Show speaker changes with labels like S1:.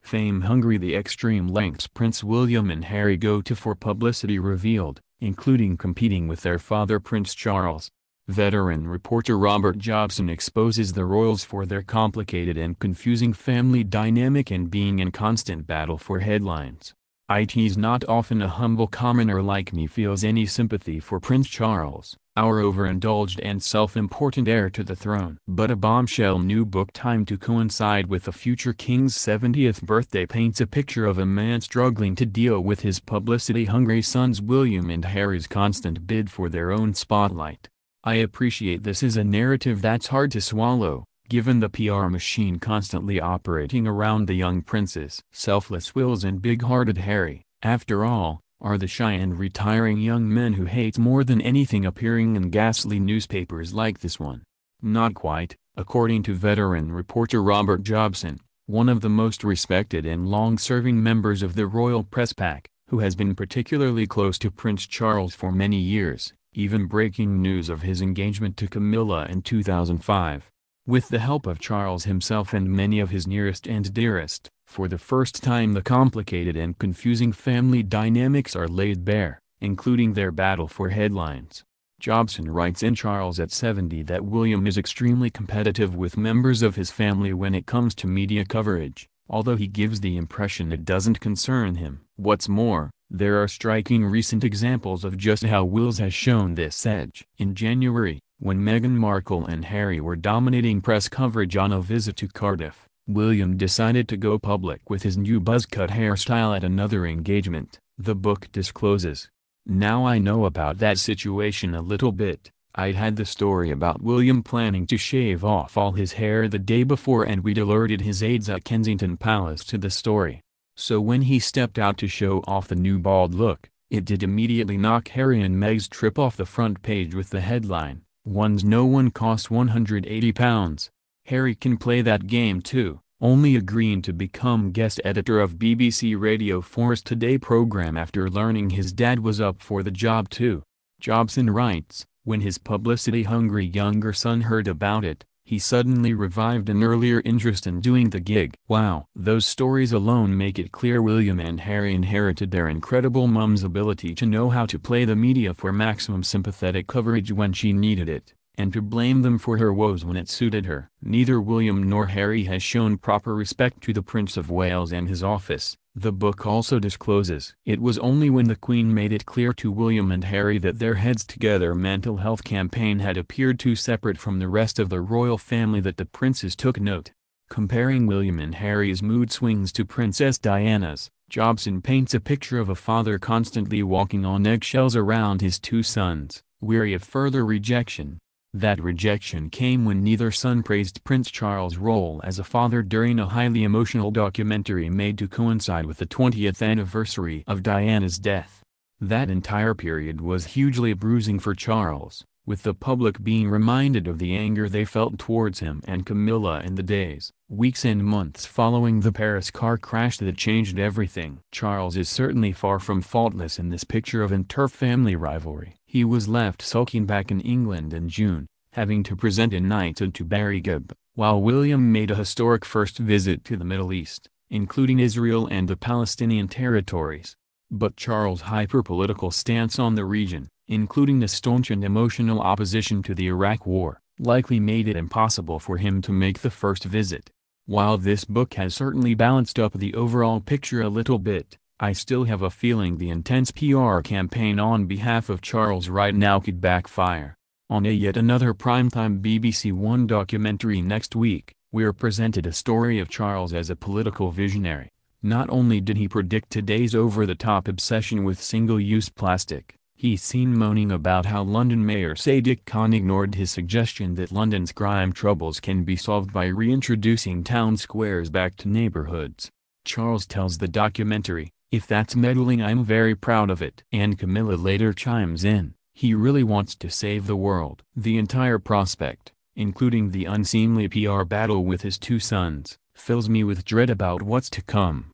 S1: Fame-hungry, the extreme lengths Prince William and Harry go to for publicity revealed, including competing with their father Prince Charles. Veteran reporter Robert Jobson exposes the royals for their complicated and confusing family dynamic and being in constant battle for headlines. It's not often a humble commoner like me feels any sympathy for Prince Charles, our overindulged and self-important heir to the throne. But a bombshell new book timed to coincide with the future king's 70th birthday paints a picture of a man struggling to deal with his publicity-hungry sons William and Harry's constant bid for their own spotlight. I appreciate this is a narrative that's hard to swallow, given the PR machine constantly operating around the young princes. Selfless Wills and big-hearted Harry, after all, are the shy and retiring young men who hate more than anything appearing in ghastly newspapers like this one. Not quite, according to veteran reporter Robert Jobson, one of the most respected and long-serving members of the royal press pack, who has been particularly close to Prince Charles for many years, even breaking news of his engagement to Camilla in 2005. With the help of Charles himself and many of his nearest and dearest, for the first time the complicated and confusing family dynamics are laid bare, including their battle for headlines. Jobson writes in Charles at 70 that William is extremely competitive with members of his family when it comes to media coverage, although he gives the impression it doesn't concern him. What's more, there are striking recent examples of just how Wills has shown this edge. In January, when Meghan Markle and Harry were dominating press coverage on a visit to Cardiff, William decided to go public with his new buzz-cut hairstyle at another engagement, the book discloses. Now I know about that situation a little bit. I'd had the story about William planning to shave off all his hair the day before and we'd alerted his aides at Kensington Palace to the story. So when he stepped out to show off the new bald look, it did immediately knock Harry and Meg's trip off the front page with the headline, "One's no one cost £180. Harry can play that game too," only agreeing to become guest editor of BBC Radio 4's Today programme after learning his dad was up for the job too. Jobson writes, when his publicity-hungry younger son heard about it, he suddenly revived an earlier interest in doing the gig. Wow. Those stories alone make it clear William and Harry inherited their incredible mum's ability to know how to play the media for maximum sympathetic coverage when she needed it, and to blame them for her woes when it suited her. Neither William nor Harry has shown proper respect to the Prince of Wales and his office, the book also discloses. It was only when the Queen made it clear to William and Harry that their Heads Together mental health campaign had appeared too separate from the rest of the royal family that the princes took note. Comparing William and Harry's mood swings to Princess Diana's, Jobson paints a picture of a father constantly walking on eggshells around his two sons, weary of further rejection. That rejection came when neither son praised Prince Charles' role as a father during a highly emotional documentary made to coincide with the 20th anniversary of Diana's death. That entire period was hugely bruising for Charles, with the public being reminded of the anger they felt towards him and Camilla in the days, weeks and months following the Paris car crash that changed everything. Charles is certainly far from faultless in this picture of inter-family rivalry. He was left sulking back in England in June, having to present a knighthood to Barry Gibb, while William made a historic first visit to the Middle East, including Israel and the Palestinian territories. But Charles' hyper-political stance on the region, including the staunch and emotional opposition to the Iraq War, likely made it impossible for him to make the first visit. While this book has certainly balanced up the overall picture a little bit, I still have a feeling the intense PR campaign on behalf of Charles right now could backfire. On a yet another primetime BBC One documentary next week, we're presented a story of Charles as a political visionary. Not only did he predict today's over-the-top obsession with single-use plastic, he's seen moaning about how London Mayor Sadiq Khan ignored his suggestion that London's crime troubles can be solved by reintroducing town squares back to neighborhoods. Charles tells the documentary, "If that's meddling, I'm very proud of it." And Camilla later chimes in, he really wants to save the world. The entire prospect, including the unseemly PR battle with his two sons, fills me with dread about what's to come.